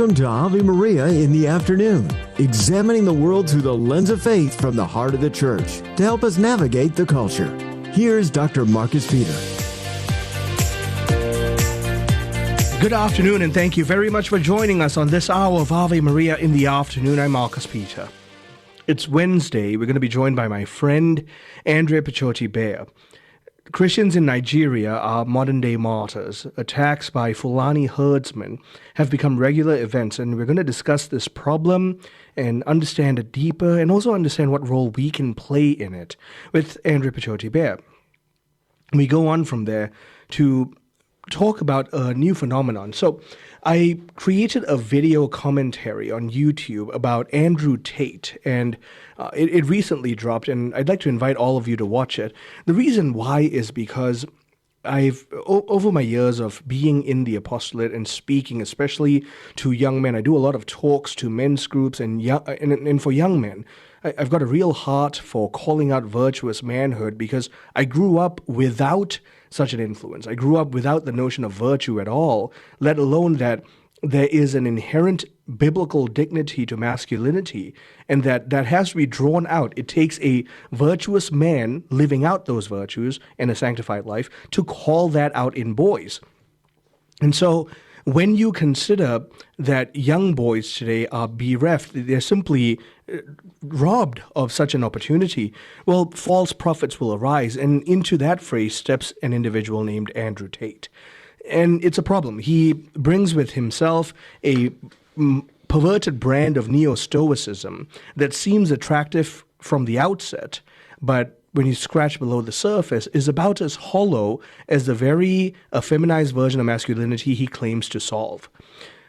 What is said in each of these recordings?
Welcome to Ave Maria in the afternoon, examining the world through the lens of faith from the heart of the church to help us navigate the culture. Here's Dr. Marcus Peter. Good afternoon, and thank you very much for joining us on this hour of Ave Maria in the afternoon. I'm Marcus Peter. It's Wednesday. We're going to be joined by my friend, Andrea Pichotti-Bear. Christians in Nigeria are modern-day martyrs. Attacks by Fulani herdsmen have become regular events, and we're going to discuss this problem and understand it deeper, and also understand what role we can play in it with Andrea Pichotti-Bear. We go on from there to talk about a new phenomenon. So I created a video commentary on YouTube about Andrew Tate, and it recently dropped, and I'd like to invite all of you to watch it. The reason why is because over my years of being in the apostolate and speaking, especially to young men, I do a lot of talks to men's groups and for young men. I've got a real heart for calling out virtuous manhood because I grew up without such an influence. I grew up without the notion of virtue at all, let alone that there is an inherent biblical dignity to masculinity, and that has to be drawn out. It takes a virtuous man living out those virtues in a sanctified life to call that out in boys. And so when you consider that young boys today are bereft, they're simply robbed of such an opportunity, well, false prophets will arise, and into that phrase steps an individual named Andrew Tate. And it's a problem. He brings with himself a perverted brand of neo-stoicism that seems attractive from the outset, but when you scratch below the surface, is about as hollow as the very feminized version of masculinity he claims to solve.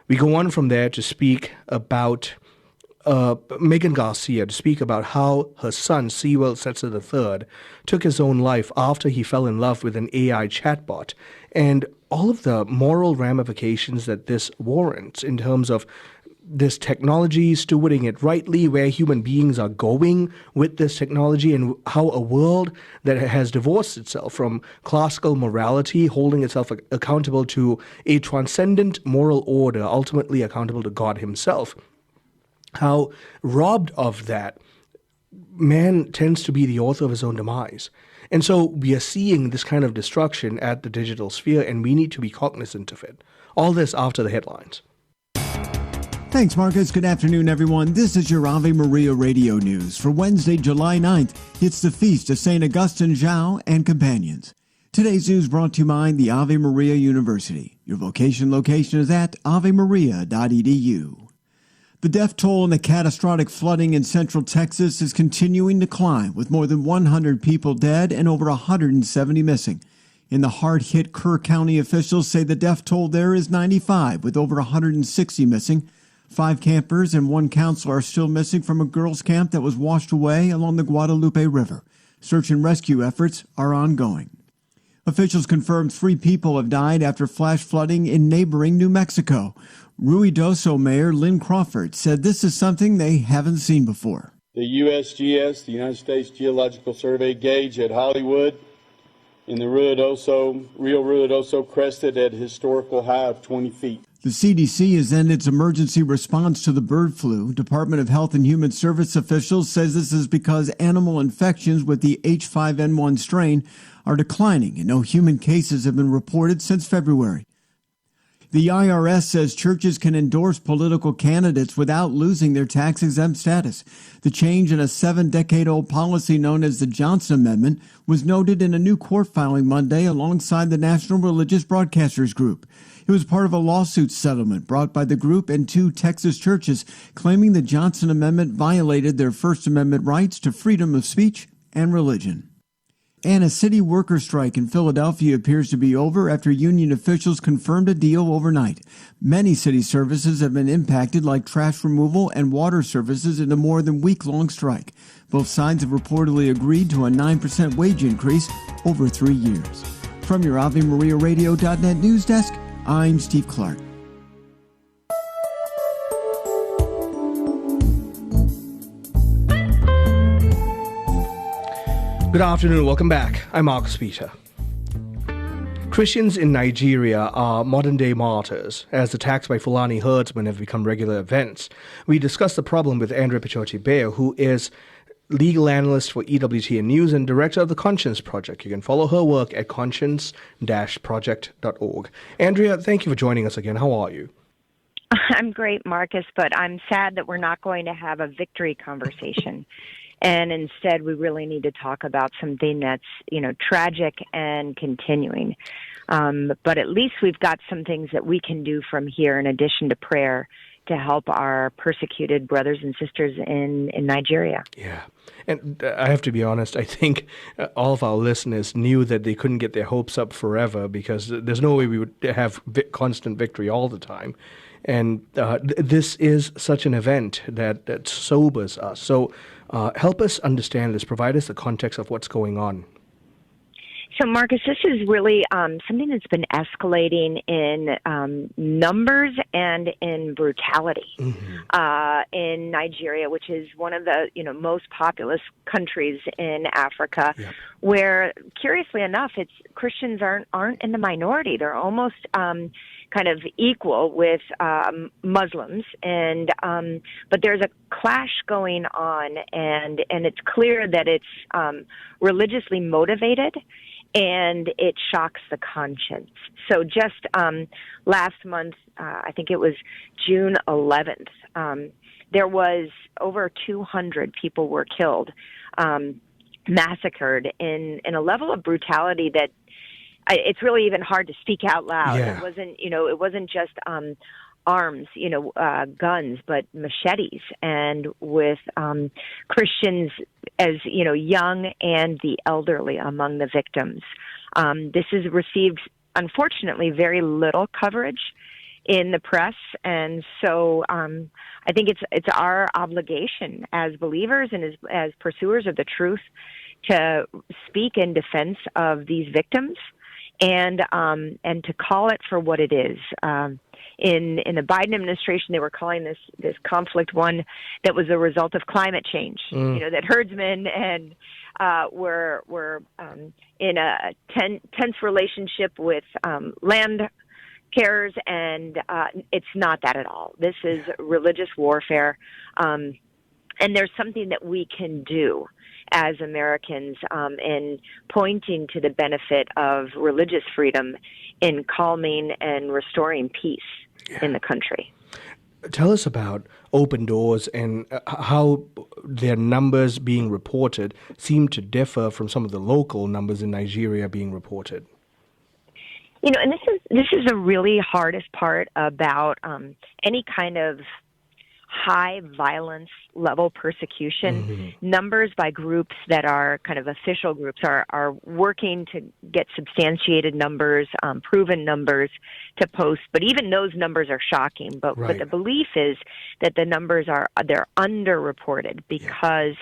We go on from there to speak about Megan Garcia, to speak about how her son, Sewell Setzer III, took his own life after he fell in love with an AI chatbot, and all of the moral ramifications that this warrants in terms of this technology, stewarding it rightly, where human beings are going with this technology, and how a world that has divorced itself from classical morality, holding itself accountable to a transcendent moral order, ultimately accountable to God himself, how robbed of that, man tends to be the author of his own demise. And so we are seeing this kind of destruction at the digital sphere, and we need to be cognizant of it. All this after the headlines. Thanks, Marcus. Good afternoon, everyone. This is your Ave Maria Radio News for Wednesday, July 9th. It's the feast of St. Augustine Zhao and companions. Today's news brought to you by the Ave Maria University. Your location is at avemaria.edu. The death toll in the catastrophic flooding in central Texas is continuing to climb, with more than 100 people dead and over 170 missing. In the hard-hit Kerr County, officials say the death toll there is 95, with over 160 missing. 5 campers and 1 counselor are still missing from a girls' camp that was washed away along the Guadalupe River. Search and rescue efforts are ongoing. Officials confirmed 3 people have died after flash flooding in neighboring New Mexico. Ruidoso Mayor Lynn Crawford said this is something they haven't seen before. The USGS, the United States Geological Survey gauge at Hollywood in the Rio Ruidoso crested at a historical high of 20 feet. The CDC has ended its emergency response to the bird flu. Department of Health and Human Service officials says this is because animal infections with the H5N1 strain are declining and no human cases have been reported since February. The IRS says churches can endorse political candidates without losing their tax-exempt status. The change in a 7-decade-old policy known as the Johnson Amendment was noted in a new court filing Monday alongside the National Religious Broadcasters Group. It was part of a lawsuit settlement brought by the group and 2 Texas churches claiming the Johnson Amendment violated their First Amendment rights to freedom of speech and religion. And a city worker strike in Philadelphia appears to be over after union officials confirmed a deal overnight. Many city services have been impacted, like trash removal and water services, in a more than week-long strike. Both sides have reportedly agreed to a 9% wage increase over 3 years. From your AveMariaRadio.net news desk, I'm Steve Clark. Good afternoon. Welcome back. I'm Marcus Peter. Christians in Nigeria are modern-day martyrs, as attacks by Fulani herdsmen have become regular events. We discussed the problem with Andrea Pichotti-Beyer, who is legal analyst for EWTN News and director of the Conscience Project. You can follow her work at conscience-project.org. Andrea, thank you for joining us again. How are you? I'm great, Marcus, but I'm sad that we're not going to have a victory conversation. And instead, we really need to talk about something that's, tragic and continuing. But at least we've got some things that we can do from here in addition to prayer to help our persecuted brothers and sisters in Nigeria. Yeah. And I have to be honest, I think all of our listeners knew that they couldn't get their hopes up forever because there's no way we would have constant victory all the time. And this is such an event that sobers us. So help us understand this. Provide us the context of what's going on. So, Marcus, this is really something that's been escalating in numbers and in brutality in Nigeria, which is one of the most populous countries in Africa, where, curiously enough, Christians aren't in the minority. They're almost kind of equal with Muslims, and but there's a clash going on, and it's clear that it's religiously motivated. And it shocks the conscience. So just last month, I think it was June 11th, there was over 200 people were killed, massacred in a level of brutality that it's really even hard to speak out loud. Yeah. It wasn't just arms, guns, but machetes, and with Christians as, young and the elderly among the victims. This has received, unfortunately, very little coverage in the press, and so I think it's our obligation as believers and as pursuers of the truth to speak in defense of these victims and to call it for what it is. In the Biden administration, they were calling this conflict one that was a result of climate change. That herdsmen and were in a tense relationship with land carers, and it's not that at all. This is religious warfare, and there's something that we can do as Americans in pointing to the benefit of religious freedom in calming and restoring peace in the country. Tell us about Open Doors and how their numbers being reported seem to differ from some of the local numbers in Nigeria being reported. And this is the really hardest part about any kind of high violence level persecution. Numbers by groups that are kind of official groups are working to get substantiated numbers, proven numbers to post. But even those numbers are shocking. But the belief is that the numbers they're underreported because,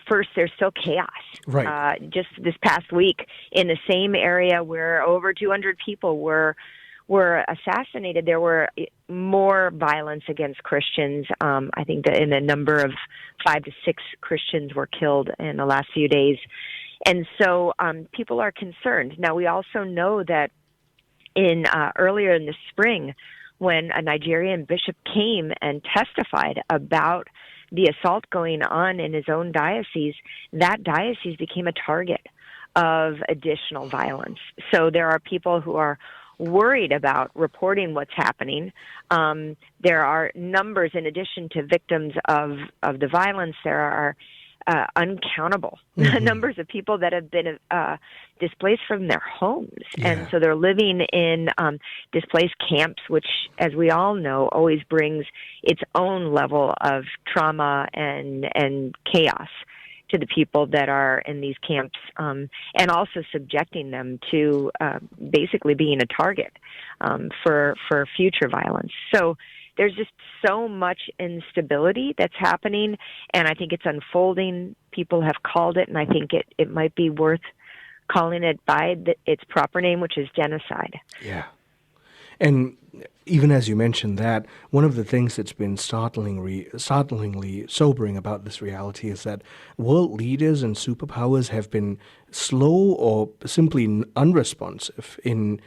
first, there's still chaos. Right. Just this past week in the same area where over 200 people were assassinated, there were more violence against Christians. I think that in the number of 5 to 6 Christians were killed in the last few days. And so people are concerned. Now, we also know that earlier in the spring, when a Nigerian bishop came and testified about the assault going on in his own diocese, that diocese became a target of additional violence. So there are people who are worried about reporting what's happening. There are numbers, in addition to victims of the violence, there are uncountable numbers of people that have been displaced from their homes. And so they're living in displaced camps, which, as we all know, always brings its own level of trauma and chaos to the people that are in these camps, and also subjecting them to basically being a target for future violence. So there's just so much instability that's happening, and I think it's unfolding. People have called it, and I think it might be worth calling it by its proper name, which is genocide. Yeah. And even as you mentioned that, one of the things that's been startlingly sobering about this reality is that world leaders and superpowers have been slow or simply unresponsive in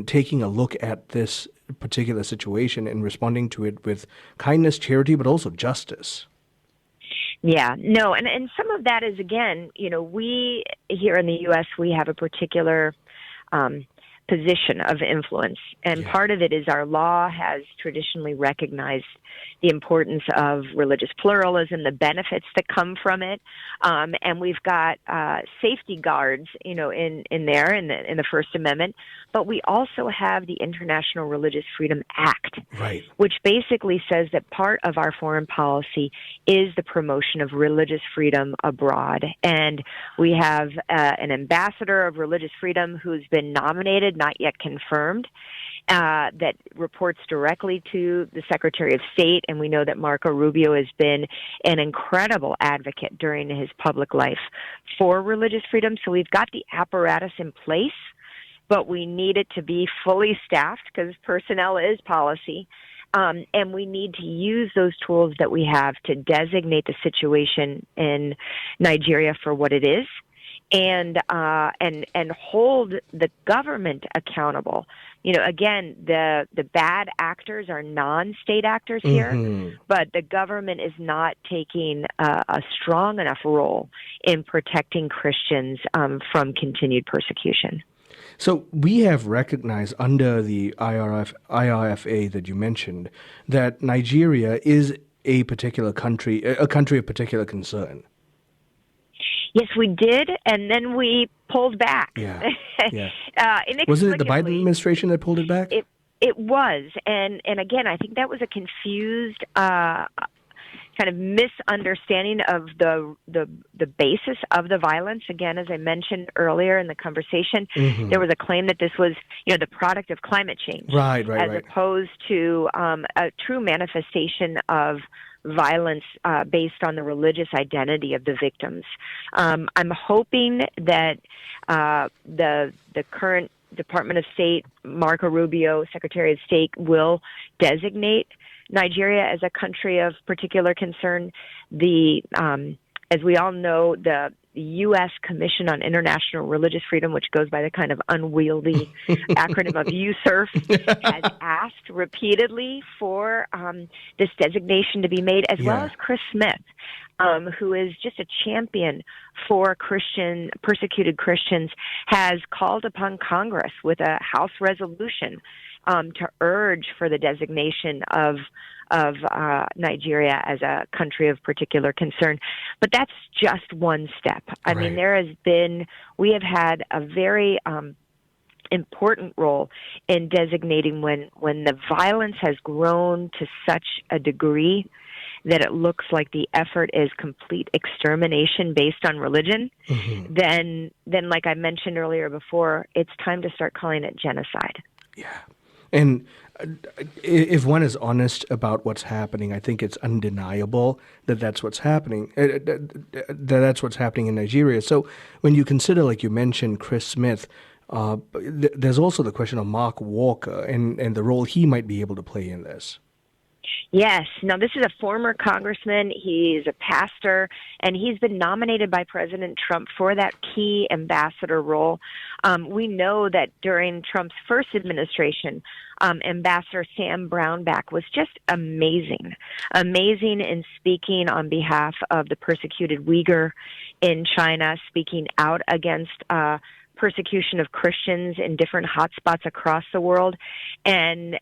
taking a look at this particular situation and responding to it with kindness, charity, but also justice. Yeah, no, and some of that is, again, we here in the U.S., we have a particular position of influence. And part of it is our law has traditionally recognized the importance of religious pluralism, the benefits that come from it. And we've got safety guards, in there in the First Amendment. But we also have the International Religious Freedom Act, right, which basically says that part of our foreign policy is the promotion of religious freedom abroad. And we have an ambassador of religious freedom who's been nominated, not yet confirmed, that reports directly to the Secretary of State. And we know that Marco Rubio has been an incredible advocate during his public life for religious freedom. So we've got the apparatus in place, but we need it to be fully staffed because personnel is policy. And we need to use those tools that we have to designate the situation in Nigeria for what it is, and hold the government accountable. Again, the bad actors are non-state actors here, but the government is not taking a strong enough role in protecting Christians from continued persecution. So we have recognized under the IRFA that you mentioned that Nigeria is a particular country, a country of particular concern. Yes, we did, and then we pulled back. Yeah. Wasn't it the Biden administration that pulled it back? It was, and again, I think that was a confused kind of misunderstanding of the basis of the violence. Again, as I mentioned earlier in the conversation, there was a claim that this was, the product of climate change, right, as opposed to a true manifestation of violence based on the religious identity of the victims. I'm hoping that the current Department of State, Marco Rubio, Secretary of State, will designate Nigeria as a country of particular concern. As we all know, the U.S. Commission on International Religious Freedom, which goes by the kind of unwieldy acronym of USERF, has asked repeatedly for this designation to be made, as well as Chris Smith, who is just a champion for persecuted Christians, has called upon Congress with a House resolution to urge for the designation of Nigeria as a country of particular concern. But that's just one step. I mean, we have had a very important role in designating when the violence has grown to such a degree that it looks like the effort is complete extermination based on religion, then like I mentioned earlier before, it's time to start calling it genocide. Yeah. And if one is honest about what's happening, I think it's undeniable that that's what's happening. That's what's happening in Nigeria. So when you consider, like you mentioned, Chris Smith, there's also the question of Mark Walker and the role he might be able to play in this. Yes. Now, this is a former congressman. He's a pastor, and he's been nominated by President Trump for that key ambassador role. We know that during Trump's first administration, Ambassador Sam Brownback was just amazing in speaking on behalf of the persecuted Uyghur in China, speaking out against persecution of Christians in different hotspots across the world. And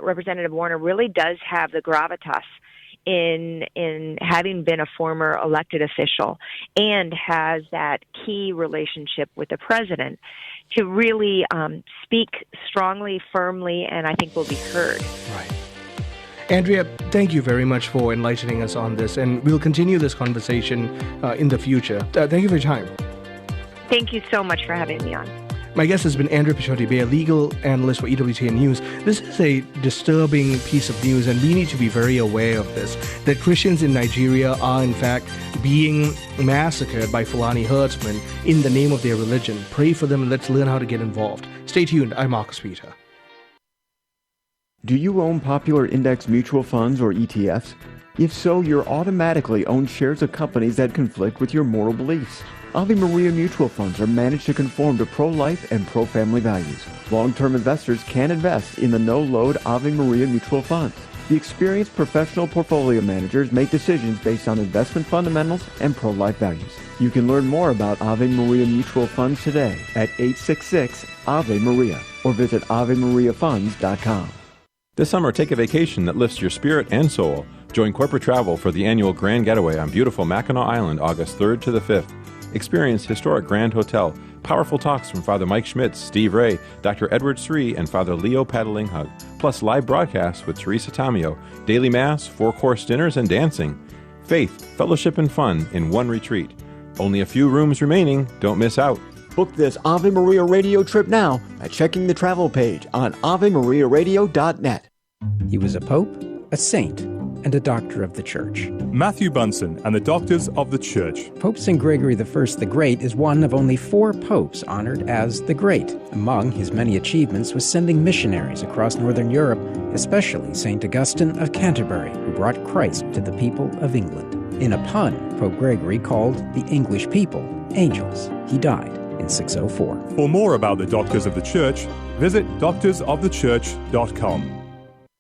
Representative Warner really does have the gravitas in having been a former elected official and has that key relationship with the president to really speak strongly, firmly, and I think will be heard. Right. Andrea, thank you very much for enlightening us on this, and we'll continue this conversation in the future. Thank you for your time. Thank you so much for having me on. My guest has been Andrea Pichotti, a legal analyst for EWTN News. This is a disturbing piece of news, and we need to be very aware of this, that Christians in Nigeria are, in fact, being massacred by Fulani herdsmen in the name of their religion. Pray for them, and let's learn how to get involved. Stay tuned. I'm Marcus Peter. Do you own popular index mutual funds or ETFs? If so, you're automatically own shares of companies that conflict with your moral beliefs. Ave Maria mutual funds are managed to conform to pro-life and pro-family values. Long-term investors can invest in the no-load Ave Maria mutual funds. The experienced professional portfolio managers make decisions based on investment fundamentals and pro-life values. You can learn more about Ave Maria mutual funds today at 866 Ave Maria or visit AveMariaFunds.com. This summer, take a vacation that lifts your spirit and soul. Join corporate travel for the annual Grand Getaway on beautiful Mackinac Island, August 3rd to the 5th. Experience historic Grand Hotel, powerful talks from Father Mike Schmitz, Steve Ray, Dr. Edward Sri, and Father Leo Padalinghug, plus live broadcasts with Teresa Tamio, daily mass, 4-course dinners, and dancing. Faith, fellowship, and fun in one retreat. Only a few rooms remaining. Don't miss out. Book this Ave Maria radio trip now by checking the travel page on AveMariaRadio.net. He was a pope, a saint, and a doctor of the Church. Matthew Bunson and the Doctors of the Church. Pope St. Gregory I the Great is one of only 4 popes honored as the Great. Among his many achievements was sending missionaries across Northern Europe, especially St. Augustine of Canterbury, who brought Christ to the people of England. In a pun, Pope Gregory called the English people angels. He died in 604. For more about the Doctors of the Church, visit doctorsofthechurch.com.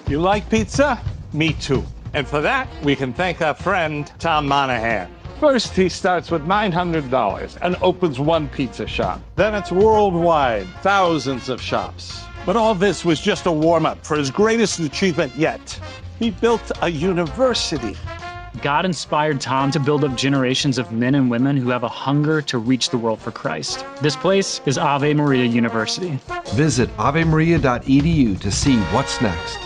You like pizza? Me too. And for that, we can thank our friend, Tom Monahan. First, he starts with $900 and opens one pizza shop. Then it's worldwide, thousands of shops. But all this was just a warm-up for his greatest achievement yet. He built a university. God inspired Tom to build up generations of men and women who have a hunger to reach the world for Christ. This place is Ave Maria University. Visit avemaria.edu to see what's next.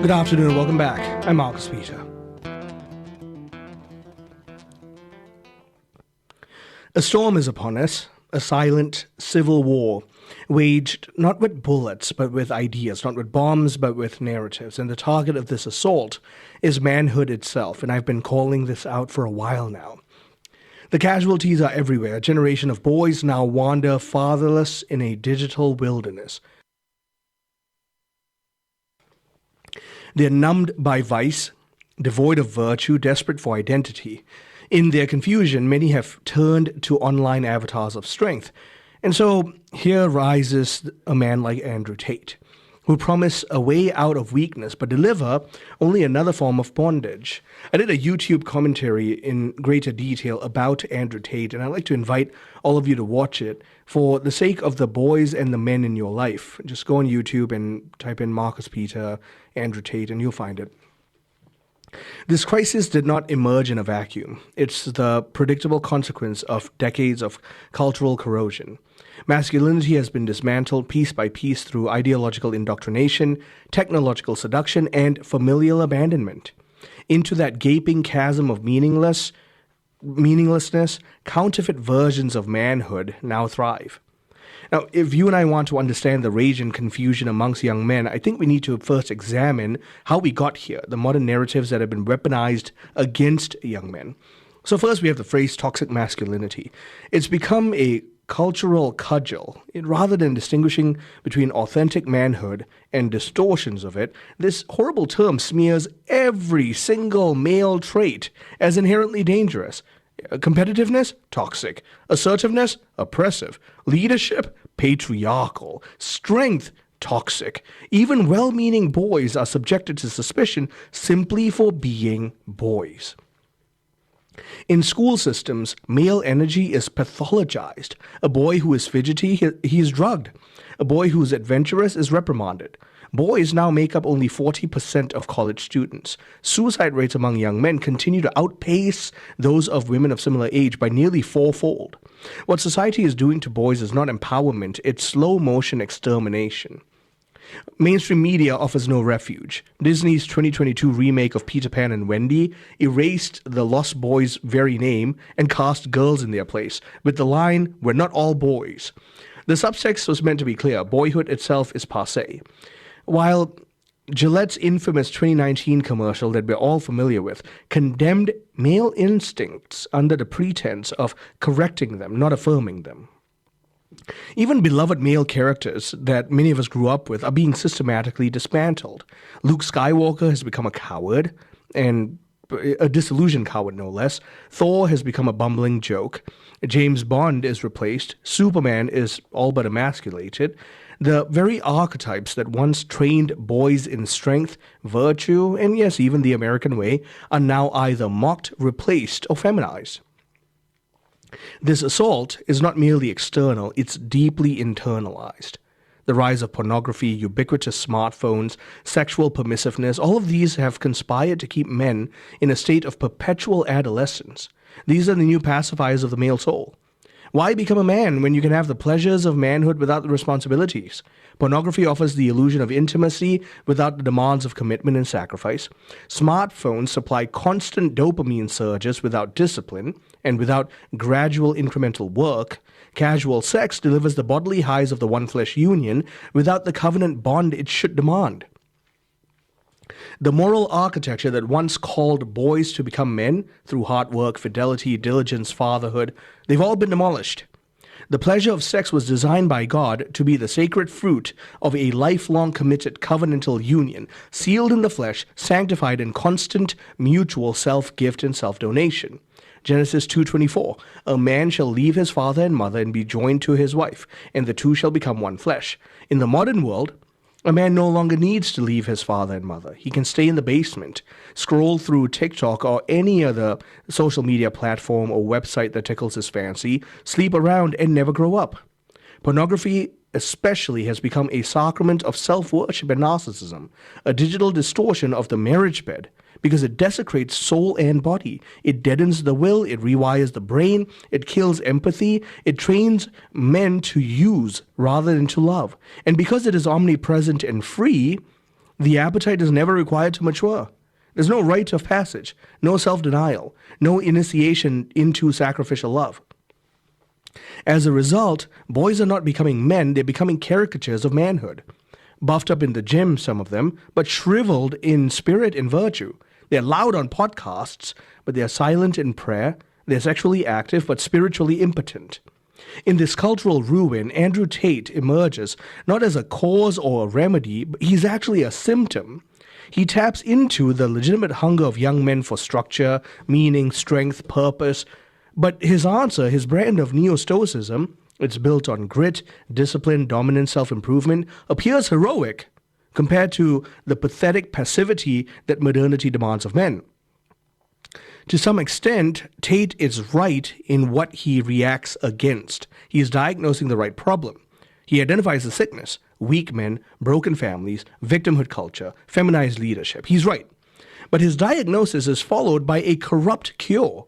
Good afternoon and welcome back. I'm Marcus Peter. A storm is upon us, a silent civil war, waged not with bullets but with ideas, not with bombs but with narratives. And the target of this assault is manhood itself, and I've been calling this out for a while now. The casualties are everywhere. A generation of boys now wander fatherless in a digital wilderness. They're numbed by vice, devoid of virtue, desperate for identity. In their confusion, many have turned to online avatars of strength. And so here rises a man like Andrew Tate, who promise a way out of weakness but deliver only another form of bondage. I did a YouTube commentary in greater detail about Andrew Tate, and I'd like to invite all of you to watch it for the sake of the boys and the men in your life. Just go on YouTube and type in Marcus Peter, Andrew Tate, and you'll find it. This crisis did not emerge in a vacuum. It's the predictable consequence of decades of cultural corrosion. Masculinity has been dismantled piece by piece through ideological indoctrination, technological seduction, and familial abandonment. Into that gaping chasm of meaninglessness, counterfeit versions of manhood now thrive. Now, if you and I want to understand the rage and confusion amongst young men, I think we need to first examine how we got here, the modern narratives that have been weaponized against young men. So first we have the phrase toxic masculinity. It's become a cultural cudgel. Rather than distinguishing between authentic manhood and distortions of it, this horrible term smears every single male trait as inherently dangerous. Competitiveness? Toxic. Assertiveness? Oppressive. Leadership? Patriarchal. Strength? Toxic. Even well-meaning boys are subjected to suspicion simply for being boys. In school systems, male energy is pathologized. A boy who is fidgety, he is drugged. A boy who is adventurous is reprimanded. Boys now make up only 40% of college students. Suicide rates among young men continue to outpace those of women of similar age by nearly 4-fold. What society is doing to boys is not empowerment, it's slow-motion extermination. Mainstream media offers no refuge. Disney's 2022 remake of Peter Pan and Wendy erased the Lost Boys' very name and cast girls in their place, with the line, "We're not all boys." The subtext was meant to be clear. Boyhood itself is passé. While Gillette's infamous 2019 commercial that we're all familiar with condemned male instincts under the pretense of correcting them, not affirming them. Even beloved male characters that many of us grew up with are being systematically dismantled. Luke Skywalker has become a coward, and a disillusioned coward no less. Thor has become a bumbling joke. James Bond is replaced. Superman is all but emasculated. The very archetypes that once trained boys in strength, virtue, and yes, even the American way, are now either mocked, replaced, or feminized. This assault is not merely external, it's deeply internalized. The rise of pornography, ubiquitous smartphones, sexual permissiveness, all of these have conspired to keep men in a state of perpetual adolescence. These are the new pacifiers of the male soul. Why become a man when you can have the pleasures of manhood without the responsibilities? Pornography offers the illusion of intimacy without the demands of commitment and sacrifice. Smartphones supply constant dopamine surges without discipline and without gradual incremental work. Casual sex delivers the bodily highs of the one-flesh union without the covenant bond it should demand. The moral architecture that once called boys to become men through hard work, fidelity, diligence, fatherhood, they've all been demolished. The pleasure of sex was designed by God to be the sacred fruit of a lifelong committed covenantal union, sealed in the flesh, sanctified in constant mutual self-gift and self-donation. Genesis 2:24, a man shall leave his father and mother and be joined to his wife, and the two shall become one flesh. In the modern world, a man no longer needs to leave his father and mother. He can stay in the basement, scroll through TikTok or any other social media platform or website that tickles his fancy, sleep around, and never grow up. Pornography especially has become a sacrament of self-worship and narcissism, a digital distortion of the marriage bed, because it desecrates soul and body. It deadens the will, it rewires the brain, it kills empathy, it trains men to use rather than to love. And because it is omnipresent and free, the appetite is never required to mature. There's no rite of passage, no self-denial, no initiation into sacrificial love. As a result, boys are not becoming men, they're becoming caricatures of manhood. Buffed up in the gym, some of them, but shriveled in spirit and virtue. They're loud on podcasts, but they're silent in prayer. They're sexually active, but spiritually impotent. In this cultural ruin, Andrew Tate emerges not as a cause or a remedy, but he's actually a symptom. He taps into the legitimate hunger of young men for structure, meaning, strength, purpose. But his answer, his brand of neo-stoicism, it's built on grit, discipline, dominance, self-improvement, appears heroic compared to the pathetic passivity that modernity demands of men. To some extent, Tate is right in what he reacts against. He is diagnosing the right problem. He identifies the sickness: weak men, broken families, victimhood culture, feminized leadership. He's right. But his diagnosis is followed by a corrupt cure.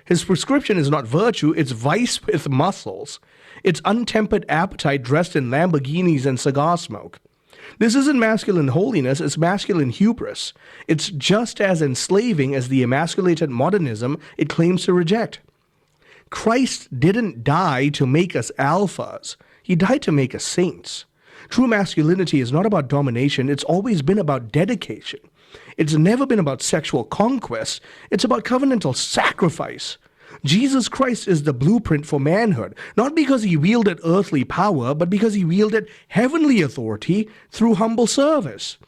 His prescription is not virtue, it's vice with muscles. It's untempered appetite dressed in Lamborghinis and cigar smoke. This isn't masculine holiness, it's masculine hubris. It's just as enslaving as the emasculated modernism it claims to reject. Christ didn't die to make us alphas. He died to make us saints. True masculinity is not about domination, it's always been about dedication. It's never been about sexual conquest, it's about covenantal sacrifice. Jesus Christ is the blueprint for manhood, not because he wielded earthly power, but because he wielded heavenly authority through humble service.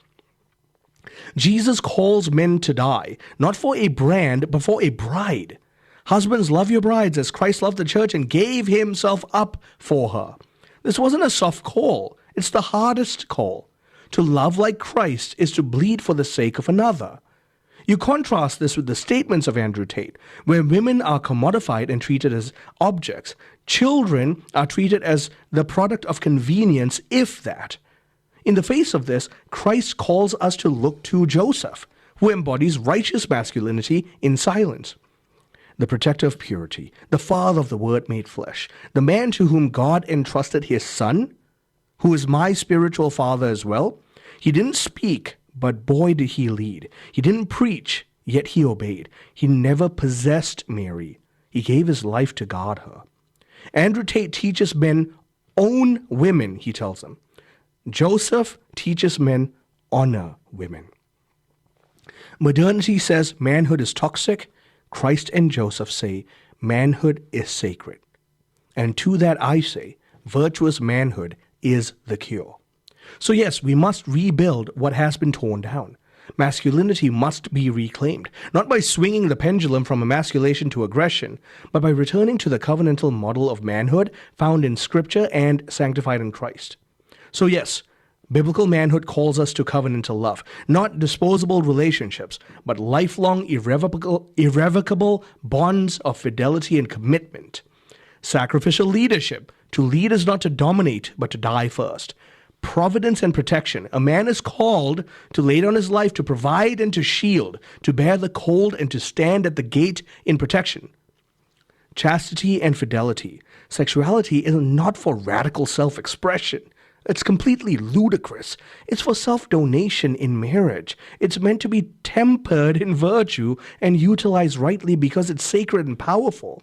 Jesus calls men to die, not for a brand, but for a bride. Husbands, love your brides as Christ loved the church and gave himself up for her. This wasn't a soft call, it's the hardest call. To love like Christ is to bleed for the sake of another. You contrast this with the statements of Andrew Tate, where women are commodified and treated as objects. Children are treated as the product of convenience, if that. In the face of this, Christ calls us to look to Joseph, who embodies righteous masculinity in silence. The protector of purity, the father of the Word made flesh, the man to whom God entrusted his son, who is my spiritual father as well. He didn't speak, but boy did he lead. He didn't preach, yet he obeyed. He never possessed Mary. He gave his life to guard her. Andrew Tate teaches men, own women, he tells them. Joseph teaches men, honor women. Modernity says manhood is toxic. Christ and Joseph say manhood is sacred. And to that I say, virtuous manhood is the cure. So yes, we must rebuild what has been torn down. Masculinity must be reclaimed, not by swinging the pendulum from emasculation to aggression, but by returning to the covenantal model of manhood found in Scripture and sanctified in Christ. So yes, biblical manhood calls us to covenantal love, not disposable relationships, but lifelong, irrevocable bonds of fidelity and commitment. Sacrificial leadership, to lead is not to dominate, but to die first. Providence and protection. A man is called to lay down his life to provide and to shield, to bear the cold and to stand at the gate in protection. Chastity and fidelity. Sexuality is not for radical self-expression. It's completely ludicrous. It's for self-donation in marriage. It's meant to be tempered in virtue and utilized rightly because it's sacred and powerful.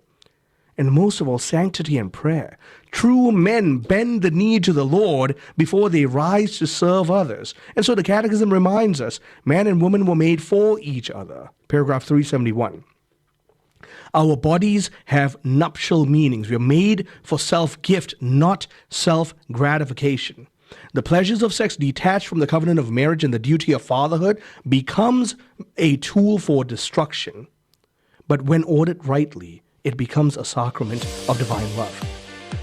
And most of all, sanctity and prayer. True men bend the knee to the Lord before they rise to serve others. And so the Catechism reminds us, man and woman were made for each other. Paragraph 371. Our bodies have nuptial meanings. We are made for self-gift, not self-gratification. The pleasures of sex detached from the covenant of marriage and the duty of fatherhood becomes a tool for destruction. But when ordered rightly, it becomes a sacrament of divine love.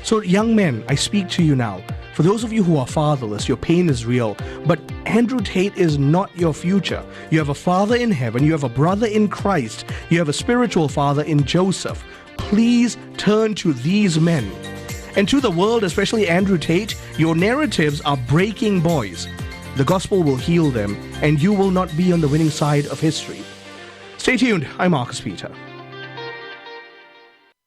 So young men, I speak to you now. For those of you who are fatherless, your pain is real. But Andrew Tate is not your future. You have a father in heaven. You have a brother in Christ. You have a spiritual father in Joseph. Please turn to these men. And to the world, especially Andrew Tate, your narratives are breaking boys. The gospel will heal them, and you will not be on the winning side of history. Stay tuned. I'm Marcus Peter.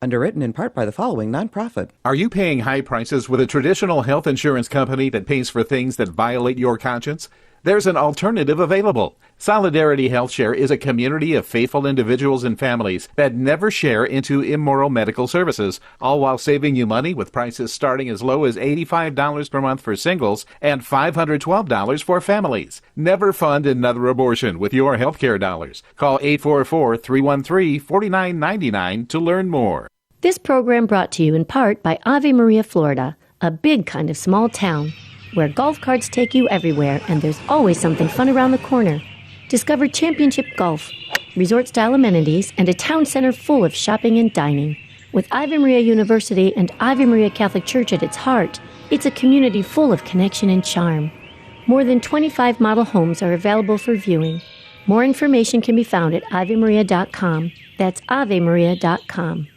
Underwritten in part by the following nonprofit. Are you paying high prices with a traditional health insurance company that pays for things that violate your conscience? There's an alternative available. Solidarity HealthShare is a community of faithful individuals and families that never share into immoral medical services, all while saving you money with prices starting as low as $85 per month for singles and $512 for families. Never fund another abortion with your healthcare dollars. Call 844-313-4999 to learn more. This program brought to you in part by Ave Maria, Florida, a big kind of small town where golf carts take you everywhere and there's always something fun around the corner. Discover championship golf, resort-style amenities, and a town center full of shopping and dining. With Ave Maria University and Ave Maria Catholic Church at its heart, it's a community full of connection and charm. More than 25 model homes are available for viewing. More information can be found at avemaria.com. That's avemaria.com.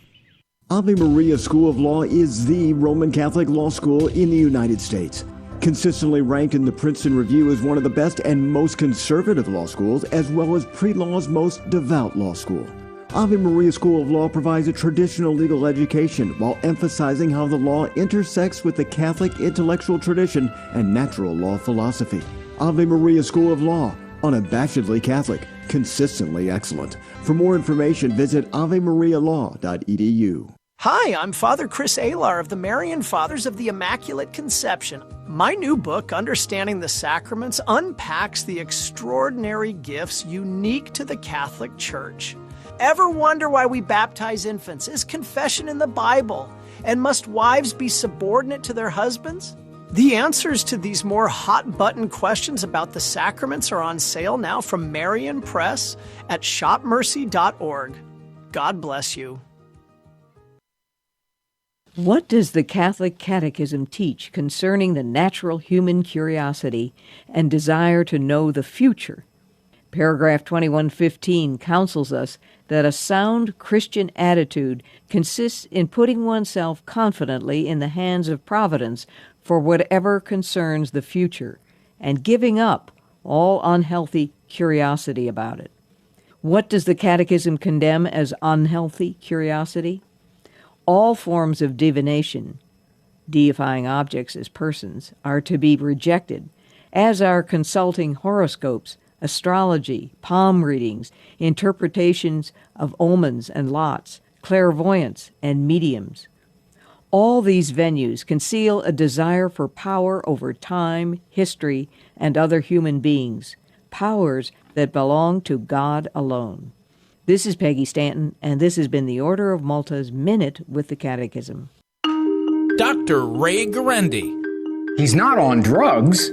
Ave Maria School of Law is the Roman Catholic law school in the United States. Consistently ranked in the Princeton Review as one of the best and most conservative law schools, as well as pre-law's most devout law school. Ave Maria School of Law provides a traditional legal education while emphasizing how the law intersects with the Catholic intellectual tradition and natural law philosophy. Ave Maria School of Law, unabashedly Catholic, consistently excellent. For more information, visit avemarialaw.edu. Hi, I'm Father Chris Alar of the Marian Fathers of the Immaculate Conception. My new book, Understanding the Sacraments, unpacks the extraordinary gifts unique to the Catholic Church. Ever wonder why we baptize infants? Is confession in the Bible? And must wives be subordinate to their husbands? The answers to these more hot-button questions about the sacraments are on sale now from Marian Press at shopmercy.org. God bless you. What does the Catholic Catechism teach concerning the natural human curiosity and desire to know the future? Paragraph 2115 counsels us that a sound Christian attitude consists in putting oneself confidently in the hands of Providence for whatever concerns the future, and giving up all unhealthy curiosity about it. What does the Catechism condemn as unhealthy curiosity? All forms of divination, deifying objects as persons, are to be rejected, as are consulting horoscopes, astrology, palm readings, interpretations of omens and lots, clairvoyance, and mediums. All these venues conceal a desire for power over time, history, and other human beings, powers that belong to God alone. This is Peggy Stanton, and this has been the Order of Malta's Minute with the Catechism. Dr. Ray Guarendi. He's not on drugs.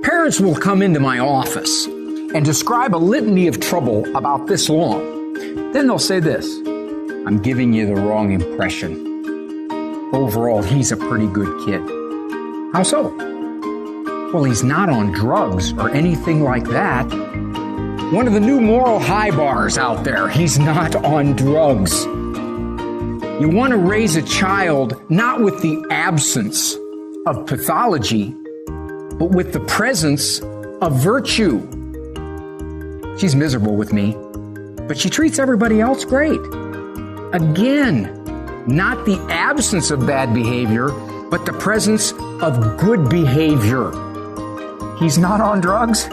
Parents will come into my office and describe a litany of trouble about this long. Then they'll say this: I'm giving you the wrong impression. Overall, he's a pretty good kid. How so? Well, he's not on drugs or anything like that. One of the new moral high bars out there, he's not on drugs. You want to raise a child not with the absence of pathology, but with the presence of virtue. She's miserable with me, but she treats everybody else great. Again, not the absence of bad behavior, but the presence of good behavior. He's not on drugs?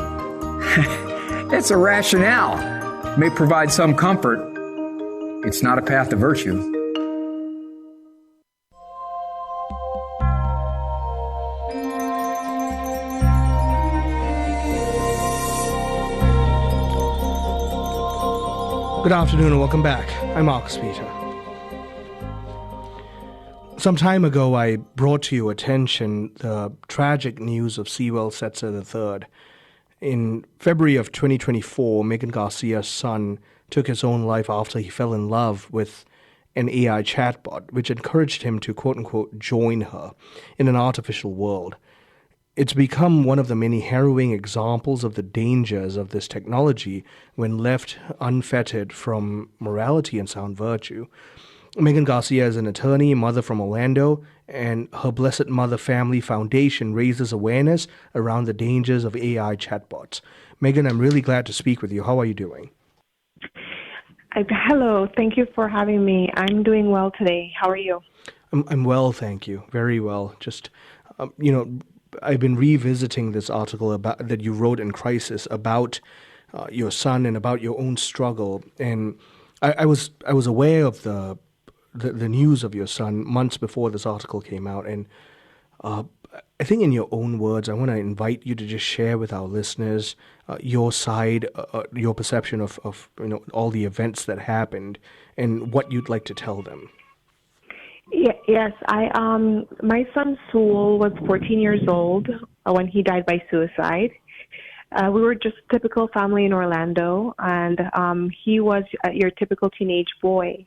It's a rationale. It may provide some comfort. It's not a path to virtue. Good afternoon and welcome back. I'm Marcus Peter. Some time ago, I brought to your attention the tragic news of Sewell Setzer III. In February of 2024, Megan Garcia's son took his own life after he fell in love with an AI chatbot, which encouraged him to, quote-unquote, join her in an artificial world. It's become one of the many harrowing examples of the dangers of this technology when left unfettered from morality and sound virtue. Megan Garcia is an attorney, mother from Orlando, and her Blessed Mother Family Foundation raises awareness around the dangers of AI chatbots. Megan, I'm really glad to speak with you. How are you doing? Hello. Thank you for having me. I'm doing well today. How are you? I'm well, thank you. Very well. Just, I've been revisiting this article about that you wrote in Crisis about your son and about your own struggle, and I was aware of the news of your son months before this article came out, and I think in your own words, I want to invite you to just share with our listeners your side, your perception of all the events that happened, and what you'd like to tell them. Yes, my son Sewell was 14 years old when he died by suicide. We were just a typical family in Orlando, and he was your typical teenage boy.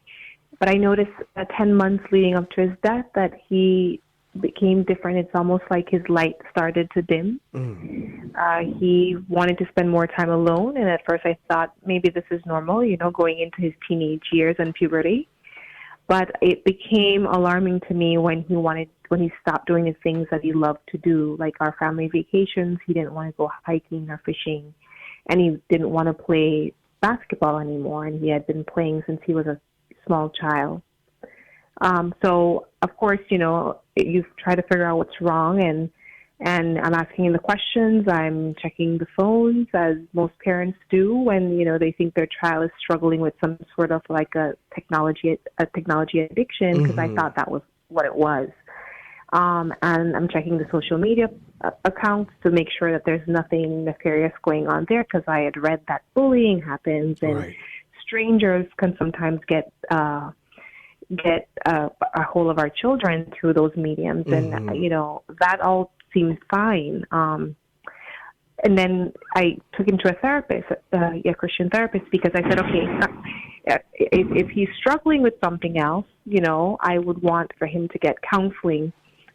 But I noticed 10 months leading up to his death that he became different. It's almost like his light started to dim. He wanted to spend more time alone, and at first I thought maybe this is normal, going into his teenage years and puberty. But it became alarming to me when he stopped doing the things that he loved to do, like our family vacations. He didn't want to go hiking or fishing, and he didn't want to play basketball anymore, and he had been playing since he was a small child. So, of course, you try to figure out what's wrong, and I'm asking him the questions. I'm checking the phones, as most parents do when, they think their child is struggling with some sort of like a technology addiction, because I thought that was what it was. And I'm checking the social media accounts to make sure that there's nothing nefarious going on there, because I had read that bullying happens, and strangers can sometimes get a hold of our children through those mediums, and that all seemed fine. And then I took him to a therapist, a Christian therapist, because I said, okay, if he's struggling with something else, I would want for him to get counseling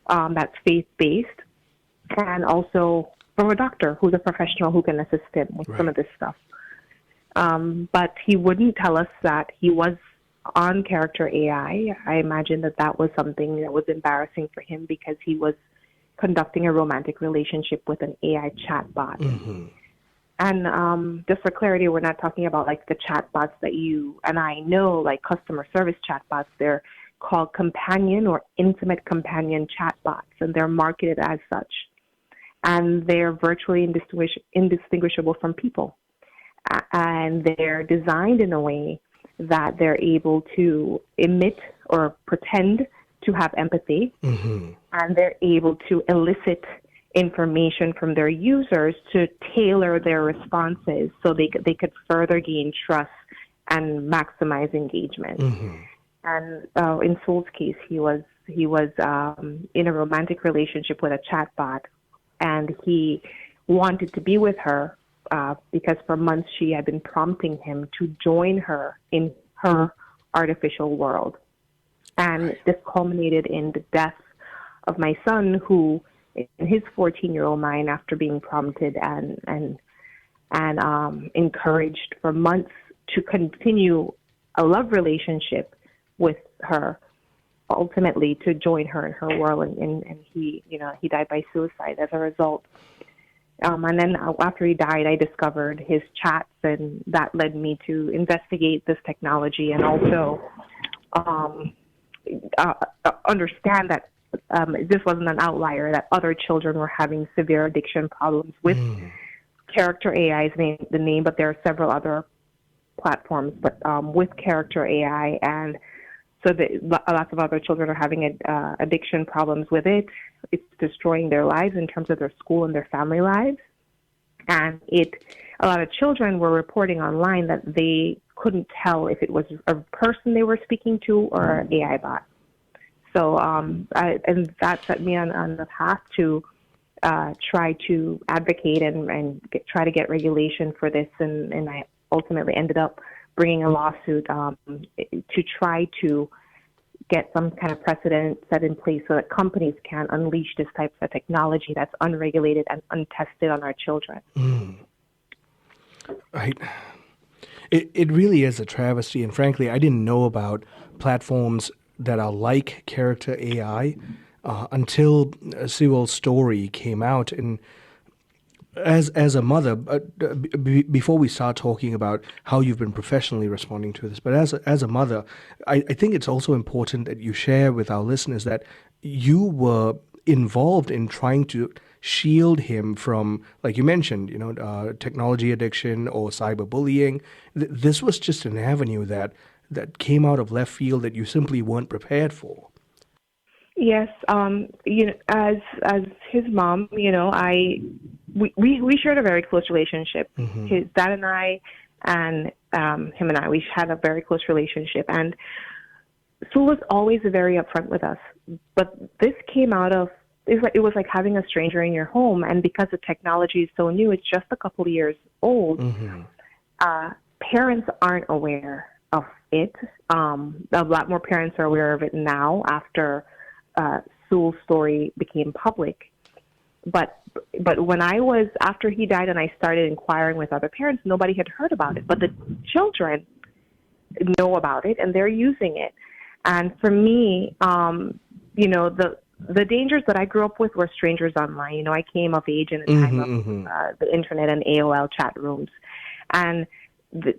that's faith-based, and also from a doctor who's a professional who can assist him with some of this stuff. But he wouldn't tell us that he was on character AI. I imagine that was something that was embarrassing for him, because he was conducting a romantic relationship with an AI chatbot. And just for clarity, we're not talking about like the chatbots that you and I know, like customer service chatbots. They're called companion or intimate companion chatbots, and they're marketed as such. And they're virtually indistinguishable from people. And they're designed in a way that they're able to emit or pretend to have empathy, and they're able to elicit information from their users to tailor their responses so they could further gain trust and maximize engagement. And in Soul's case, he was in a romantic relationship with a chatbot, and he wanted to be with her because for months she had been prompting him to join her in her artificial world. And this culminated in the death of my son, who, in his 14-year-old mind, after being prompted and encouraged for months to continue a love relationship with her, ultimately to join her in her world, and he died by suicide as a result. And then after he died, I discovered his chats, and that led me to investigate this technology and also understand that this wasn't an outlier, that other children were having severe addiction problems with Character AI is the name, but there are several other platforms, but with Character AI, and so lots of other children are having addiction problems with it. It's destroying their lives in terms of their school and their family lives. And a lot of children were reporting online that they couldn't tell if it was a person they were speaking to or an AI bot. So, and that set me on the path to try to advocate and try to get regulation for this. And I ultimately ended up bringing a lawsuit to try to get some kind of precedent set in place so that companies can unleash this type of technology that's unregulated and untested on our children. Right. It really is a travesty. And frankly, I didn't know about platforms that are like Character AI until Sewell's story came out. And as a mother, before we start talking about how you've been professionally responding to this, but as a mother, I think it's also important that you share with our listeners that you were involved in trying to shield him from, like you mentioned, technology addiction or cyberbullying. This was just an avenue that came out of left field that you simply weren't prepared for. Yes, as his mom, we shared a very close relationship. His dad and I, and him and I, we had a very close relationship. And Sue was always very upfront with us. But this came out of, it was like having a stranger in your home. And because the technology is so new, it's just a couple of years old, parents aren't aware of it. A lot more parents are aware of it now after Sewell's story became public. But when after he died and I started inquiring with other parents, nobody had heard about it. But the children know about it and they're using it. And for me, the dangers that I grew up with were strangers online. I came of age in a time of the internet and AOL chat rooms. And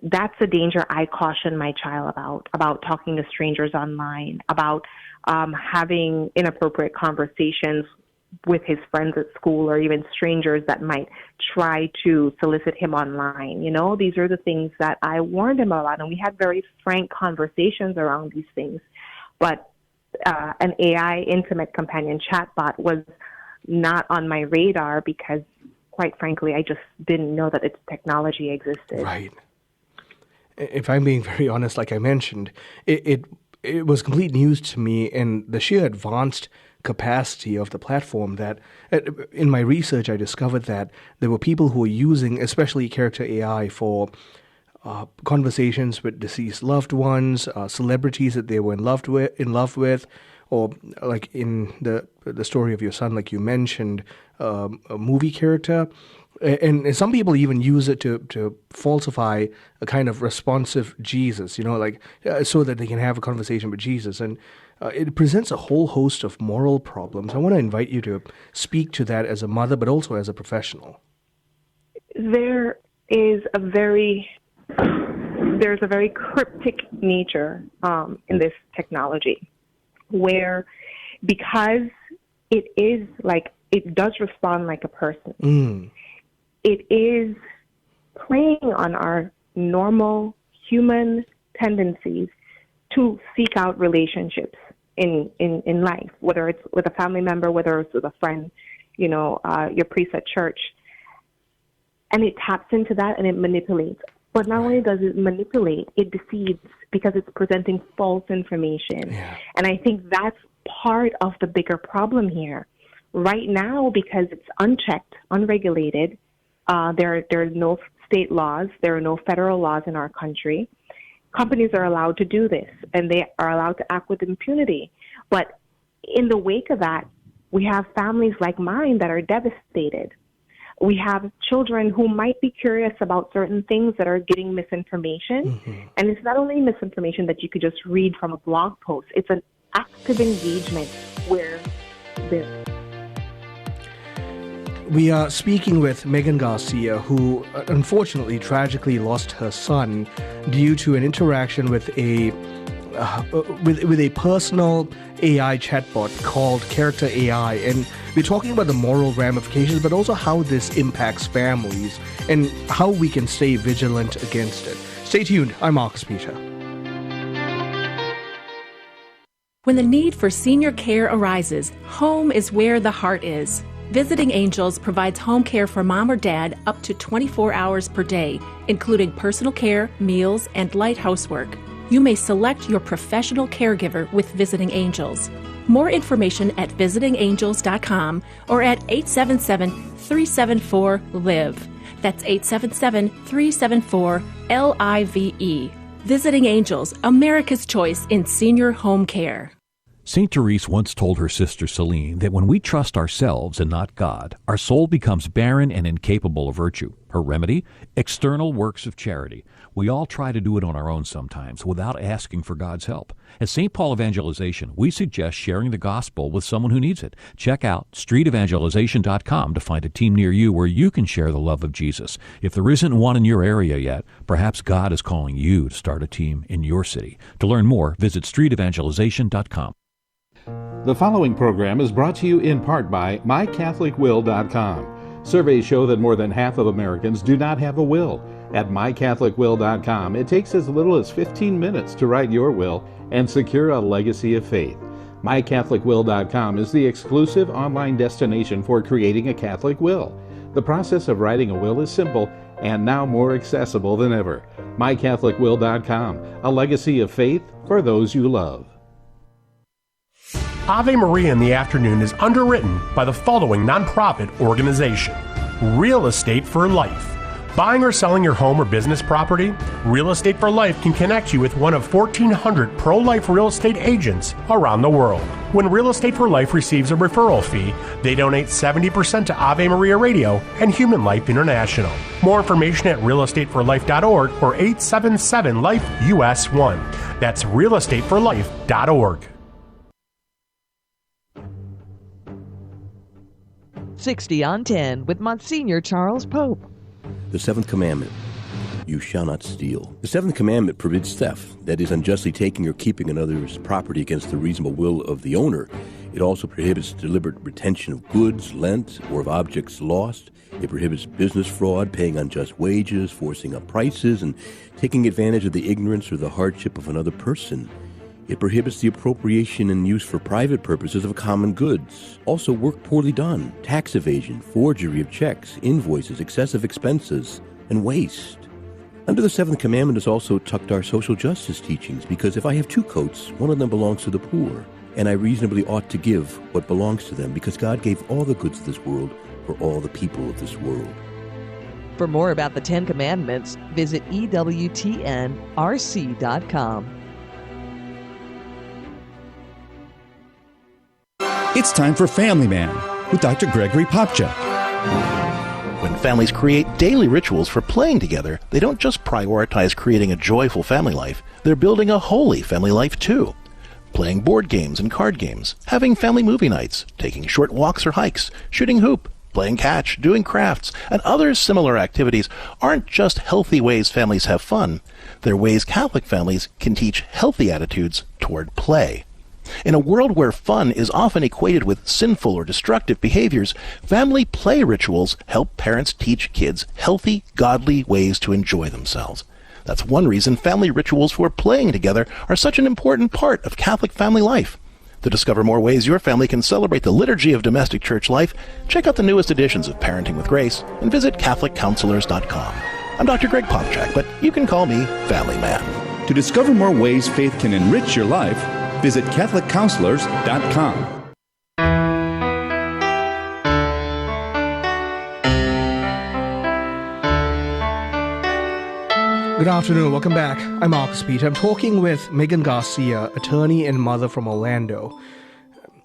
that's a danger I caution my child about talking to strangers online, about having inappropriate conversations with his friends at school or even strangers that might try to solicit him online. These are the things that I warned him about, and we had very frank conversations around these things. But an AI intimate companion chatbot was not on my radar because, quite frankly, I just didn't know that its technology existed. Right. If I'm being very honest, like I mentioned, it was complete news to me, and the sheer advanced capacity of the platform that, in my research, I discovered that there were people who were using, especially Character AI, for conversations with deceased loved ones, celebrities that they were in love with, or like in the story of your son, like you mentioned, a movie character. And some people even use it to falsify a kind of responsive Jesus, so that they can have a conversation with Jesus. And it presents a whole host of moral problems. I want to invite you to speak to that as a mother, but also as a professional. There's a very cryptic nature in this technology, where because it does respond like a person. It is playing on our normal human tendencies to seek out relationships in life, whether it's with a family member, whether it's with a friend, your priest at church. And it taps into that and it manipulates. But not only does it manipulate, it deceives because it's presenting false information. Yeah. And I think that's part of the bigger problem here. Right now, because it's unchecked, unregulated, there are no state laws, there are no federal laws in our country. Companies are allowed to do this, and they are allowed to act with impunity. But in the wake of that, we have families like mine that are devastated. We have children who might be curious about certain things that are getting misinformation. Mm-hmm. And it's not only misinformation that you could just read from a blog post. It's an active engagement where We are speaking with Megan Garcia, who unfortunately tragically lost her son due to an interaction with a personal AI chatbot called Character AI. And we're talking about the moral ramifications, but also how this impacts families and how we can stay vigilant against it. Stay tuned. I'm Marcus Peter. When the need for senior care arises, home is where the heart is. Visiting Angels provides home care for mom or dad up to 24 hours per day, including personal care, meals, and light housework. You may select your professional caregiver with Visiting Angels. More information at visitingangels.com or at 877-374-LIVE. That's 877-374-LIVE. Visiting Angels, America's choice in senior home care. St. Therese once told her sister Celine that when we trust ourselves and not God, our soul becomes barren and incapable of virtue. Her remedy? External works of charity. We all try to do it on our own sometimes without asking for God's help. At St. Paul Evangelization, we suggest sharing the gospel with someone who needs it. Check out streetevangelization.com to find a team near you where you can share the love of Jesus. If there isn't one in your area yet, perhaps God is calling you to start a team in your city. To learn more, visit streetevangelization.com. The following program is brought to you in part by mycatholicwill.com. Surveys show that more than half of Americans do not have a will. At mycatholicwill.com, it takes as little as 15 minutes to write your will and secure a legacy of faith. mycatholicwill.com is the exclusive online destination for creating a Catholic will. The process of writing a will is simple and now more accessible than ever. mycatholicwill.com, a legacy of faith for those you love. Ave Maria in the Afternoon is underwritten by the following nonprofit organization: Real Estate for Life. Buying or selling your home or business property? Real Estate for Life can connect you with one of 1,400 pro-life real estate agents around the world. When Real Estate for Life receives a referral fee, they donate 70% to Ave Maria Radio and Human Life International. More information at realestateforlife.org or 877-LIFE-US1. That's realestateforlife.org. 60 on 10 with Monsignor Charles Pope. The seventh commandment, you shall not steal. The seventh commandment forbids theft, that is, unjustly taking or keeping another's property against the reasonable will of the owner. It also prohibits deliberate retention of goods lent or of objects lost. It prohibits business fraud, paying unjust wages, forcing up prices, and taking advantage of the ignorance or the hardship of another person. It prohibits the appropriation and use for private purposes of common goods. Also, work poorly done, tax evasion, forgery of checks, invoices, excessive expenses, and waste. Under the seventh commandment is also tucked our social justice teachings, because if I have two coats, one of them belongs to the poor, and I reasonably ought to give what belongs to them, because God gave all the goods of this world for all the people of this world. For more about the Ten Commandments, visit EWTNRC.com. It's time for Family Man with Dr. Gregory Popcha. When families create daily rituals for playing together, they don't just prioritize creating a joyful family life, they're building a holy family life too. Playing board games and card games, having family movie nights, taking short walks or hikes, shooting hoop, playing catch, doing crafts, and other similar activities aren't just healthy ways families have fun. They're ways Catholic families can teach healthy attitudes toward play. In a world where fun is often equated with sinful or destructive behaviors, family play rituals help parents teach kids healthy, godly ways to enjoy themselves. That's one reason family rituals for playing together are such an important part of Catholic family life. To discover more ways your family can celebrate the liturgy of domestic church life, check out the newest editions of Parenting with Grace and visit CatholicCounselors.com. I'm Dr. Greg Popchak, but you can call me Family Man. To discover more ways faith can enrich your life, visit CatholicCounselors.com. Good afternoon. Welcome back. I'm Marcus Peter. I'm talking with Megan Garcia, attorney and mother from Orlando.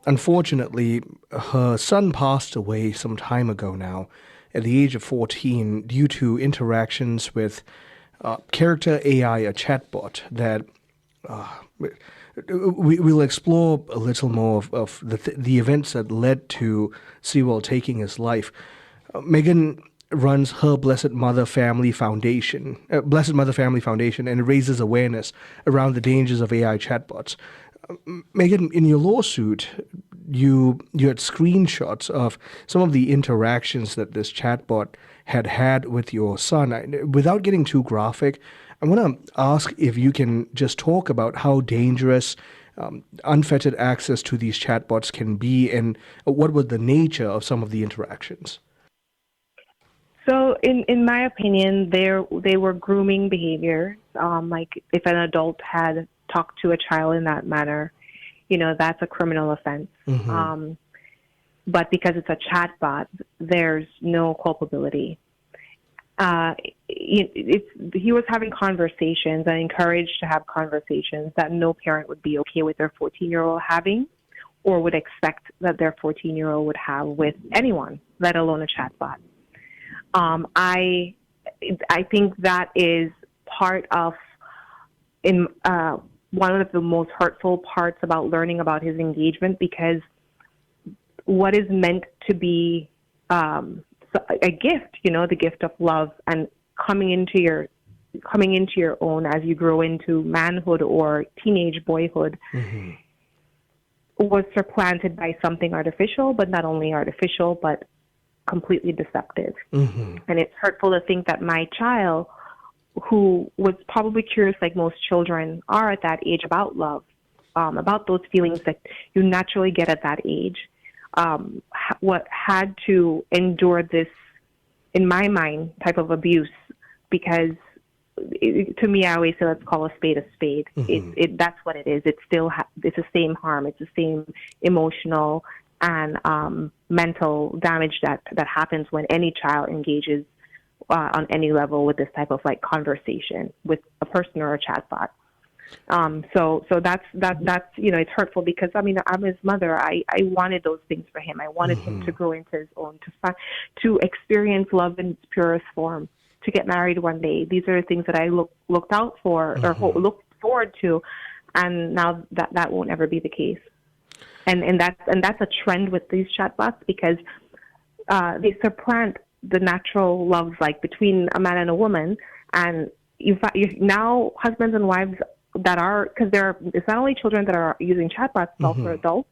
Unfortunately, her son passed away some time ago now, at the age of 14, due to interactions with character AI, a chatbot that we'll explore a little more of the events that led to Sewell taking his life. Megan runs her Blessed Mother Family Foundation, and raises awareness around the dangers of AI chatbots. Megan, in your lawsuit, you had screenshots of some of the interactions that this chatbot had with your son. Without getting too graphic, I want to ask if you can just talk about how dangerous unfettered access to these chatbots can be, and what was the nature of some of the interactions. So, in my opinion, they were grooming behavior. Like if an adult had talked to a child in that manner, that's a criminal offense. Mm-hmm. But because it's a chatbot, there's no culpability. He was having conversations and encouraged to have conversations that no parent would be okay with their 14-year-old having, or would expect that their 14-year-old would have with anyone, let alone a chatbot. I think that is part of one of the most hurtful parts about learning about his engagement, because what is meant to be a gift, the gift of love and coming into your own as you grow into manhood or teenage boyhood, mm-hmm. was supplanted by something artificial, but not only artificial, but completely deceptive. Mm-hmm. And it's hurtful to think that my child, who was probably curious like most children are at that age about love, about those feelings that you naturally get at that age, what had to endure this, in my mind, type of abuse, because to me, I always say, let's call a spade a spade. Mm-hmm. That's what it is. It's still it's the same harm. It's the same emotional and mental damage that happens when any child engages on any level with this type of like conversation with a person or a chatbot. So that's it's hurtful, because I'm his mother. I wanted those things for him. I wanted mm-hmm. him to grow into his own, to experience love in its purest form, to get married one day. These are the things that I looked out for, mm-hmm. or looked forward to, and now that won't ever be the case. And that's a trend with these chatbots, because they supplant the natural love like between a man and a woman, and you now husbands and wives that are, because it's not only children that are using chatbots, it's also mm-hmm. adults.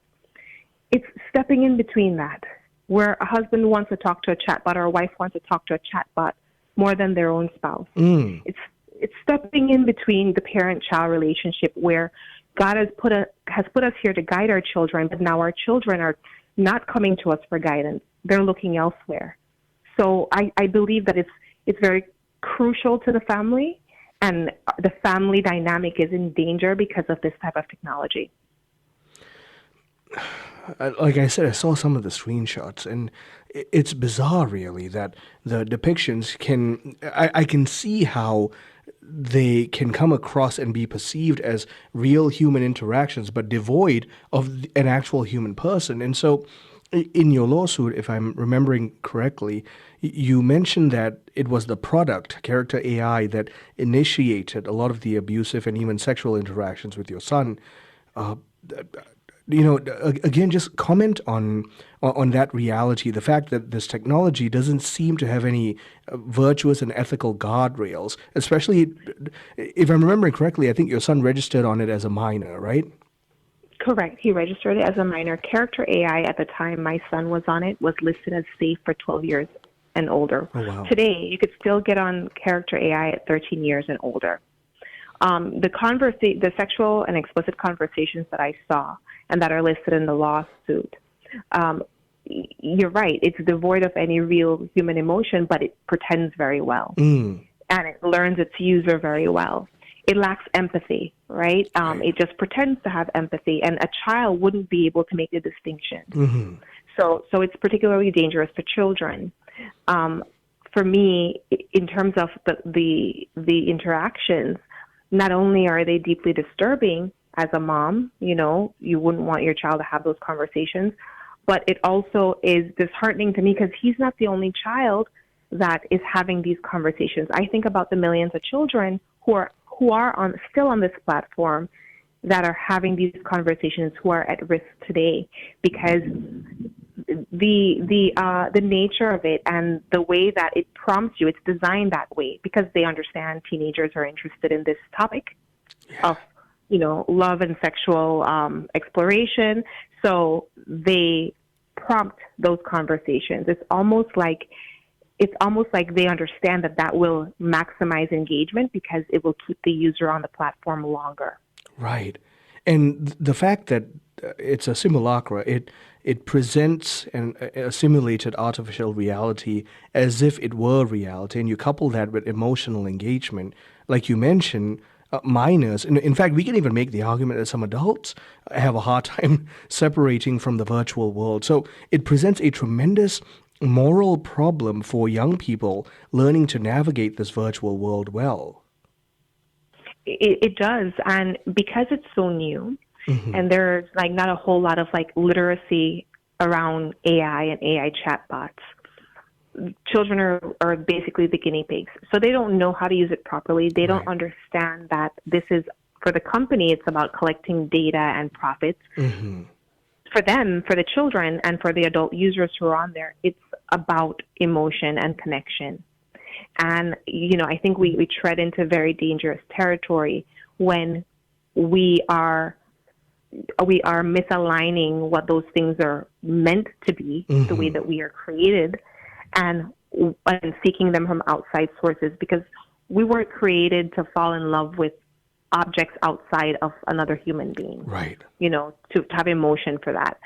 It's stepping in between that, where a husband wants to talk to a chatbot or a wife wants to talk to a chatbot more than their own spouse. Mm. It's stepping in between the parent-child relationship, where God has put us here to guide our children, but now our children are not coming to us for guidance. They're looking elsewhere. So I believe that it's very crucial to the family, and the family dynamic is in danger because of this type of technology. Like I said, I saw some of the screenshots, and it's bizarre, really, that the depictions I can see how they can come across and be perceived as real human interactions, but devoid of an actual human person. And so in your lawsuit, if I'm remembering correctly, you mentioned that it was the product, Character AI, that initiated a lot of the abusive and even sexual interactions with your son. Again, just comment on that reality, the fact that this technology doesn't seem to have any virtuous and ethical guardrails, especially, if I'm remembering correctly, I think your son registered on it as a minor, right? Correct. He registered it as a minor. Character AI, at the time my son was on it, was listed as safe for 12 years and older. Oh, wow. Today, you could still get on Character AI at 13 years and older. The sexual and explicit conversations that I saw and that are listed in the lawsuit, you're right. It's devoid of any real human emotion, but it pretends very well. And it learns its user very well. It lacks empathy, right? It just pretends to have empathy, and a child wouldn't be able to make the distinction. So it's particularly dangerous for children. For me, in terms of the interactions, not only are they deeply disturbing as a mom, you wouldn't want your child to have those conversations, but it also is disheartening to me because he's not the only child that is having these conversations. I think about the millions of children who are still on this platform that are having these conversations, who are at risk today, because the nature of it and the way that it prompts you, it's designed that way because they understand teenagers are interested in this topic of love and sexual exploration. So they prompt those conversations. It's almost like they understand that will maximize engagement because it will keep the user on the platform longer. Right. And the fact that it's a simulacra, it presents a simulated artificial reality as if it were reality, and you couple that with emotional engagement, like you mentioned, minors. In fact, we can even make the argument that some adults have a hard time separating from the virtual world. So it presents a tremendous moral problem for young people learning to navigate this virtual world well. It does, and because it's so new, and there's not a whole lot of literacy around AI and AI chatbots, children are basically the guinea pigs. So they don't know how to use it properly. They don't understand that this is, for the company, it's about collecting data and profits. For them, for the children, and for the adult users who are on there, it's about emotion and connection. And, I think we tread into very dangerous territory when we are misaligning what those things are meant to be, the way that we are created, and seeking them from outside sources, because we weren't created to fall in love with objects outside of another human being. Right. To have emotion for that,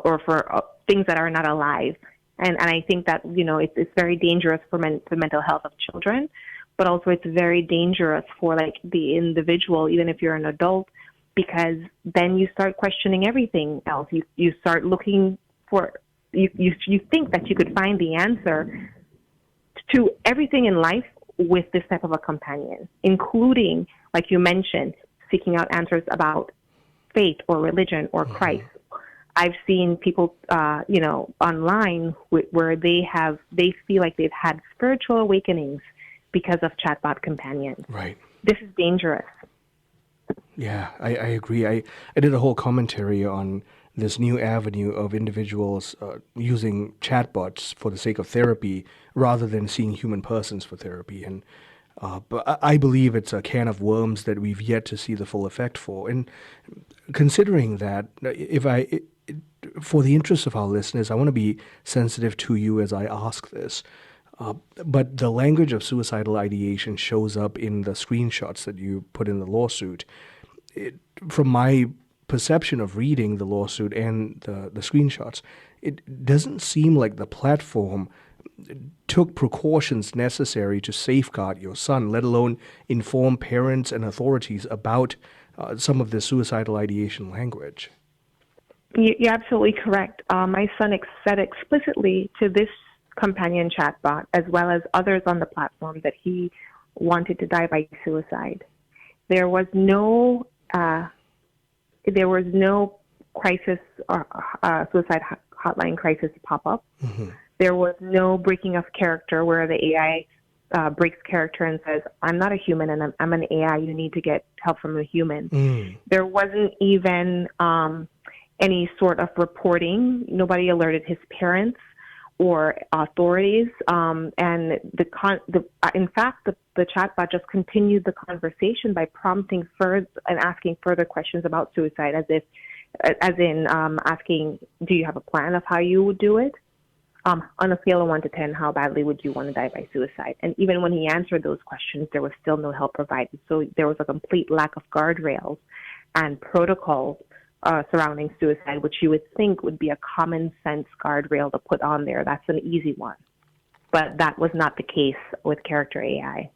or for things that are not alive. And I think that, it's very dangerous for the mental health of children, but also it's very dangerous for the individual, even if you're an adult, because then you start questioning everything else. You start looking for, you think that you could find the answer to everything in life with this type of a companion, including, like you mentioned, seeking out answers about faith or religion or Christ. I've seen people, online where they feel like they've had spiritual awakenings because of chatbot companions. Right. This is dangerous. Yeah, I agree. I did a whole commentary on this new avenue of individuals using chatbots for the sake of therapy rather than seeing human persons for therapy. And but I believe it's a can of worms that we've yet to see the full effect for. And considering that, for the interest of our listeners, I want to be sensitive to you as I ask this. But the language of suicidal ideation shows up in the screenshots that you put in the lawsuit. From my perception of reading the lawsuit and the screenshots, it doesn't seem like the platform took precautions necessary to safeguard your son, let alone inform parents and authorities about some of the suicidal ideation language. You're absolutely correct. My son said explicitly to this companion chatbot, as well as others on the platform, that he wanted to die by suicide. There was no crisis or suicide hotline crisis pop up. There was no breaking of character where the AI breaks character and says, "I'm not a human and I'm an AI. You need to get help from a human." There wasn't even any sort of reporting. Nobody alerted his parents or authorities. And in fact, the chatbot just continued the conversation by prompting further and asking further questions about suicide, as in asking, "Do you have a plan of how you would do it?" on a scale of 1 to 10, how badly would you want to die by suicide? And even when he answered those questions, there was still no help provided. So there was a complete lack of guardrails and protocols surrounding suicide, which you would think would be a common sense guardrail to put on there. That's an easy one. But that was not the case with character AI.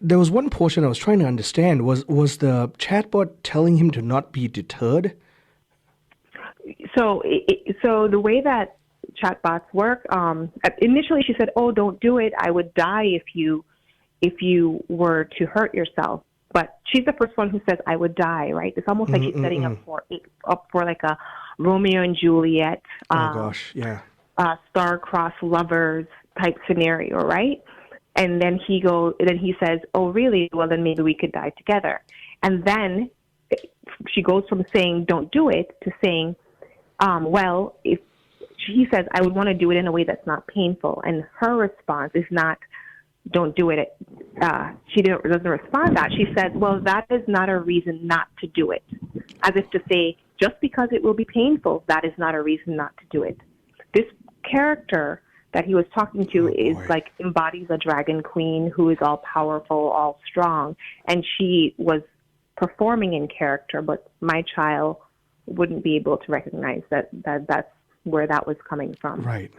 There was one portion I was trying to understand. Was the chatbot telling him to not be deterred? So the way that chatbots work, initially she said, "Oh, don't do it. I would die if you were to hurt yourself." But she's the first one who says, "I would die." Right? It's almost like she's setting up for like a Romeo and Juliet, star-crossed lovers type scenario, right? And then he says, "Oh, really? Well, then maybe we could die together." And then she goes from saying, "Don't do it," to saying, well, if he says, "I would want to do it in a way that's not painful," and her response is not, "Don't do it." She doesn't respond to that. She says, "Well, that is not a reason not to do it," as if to say, just because it will be painful, that is not a reason not to do it. This character that he was talking to embodies a dragon queen who is all powerful, all strong, and she was performing in character, but my child wouldn't be able to recognize that's where that was coming from. Right.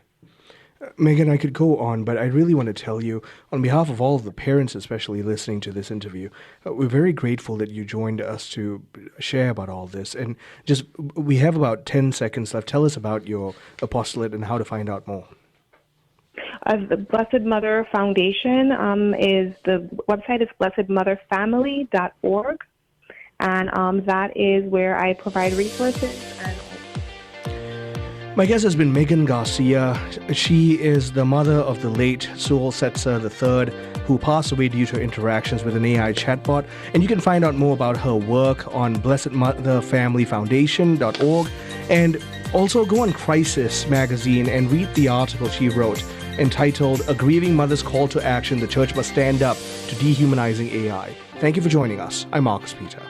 Megan, I could go on, but I really want to tell you, on behalf of all of the parents especially listening to this interview, we're very grateful that you joined us to share about all this. And we have about 10 seconds left. Tell us about your apostolate and how to find out more. The Blessed Mother Foundation the website is blessedmotherfamily.org. And that is where I provide resources. My guest has been Megan Garcia. She is the mother of the late Sewell Setzer III, who passed away due to interactions with an AI chatbot. And you can find out more about her work on blessedmotherfamilyfoundation.org. And also go on Crisis magazine and read the article she wrote entitled "A Grieving Mother's Call to Action, the Church Must Stand Up to Dehumanizing AI." Thank you for joining us. I'm Marcus Peter.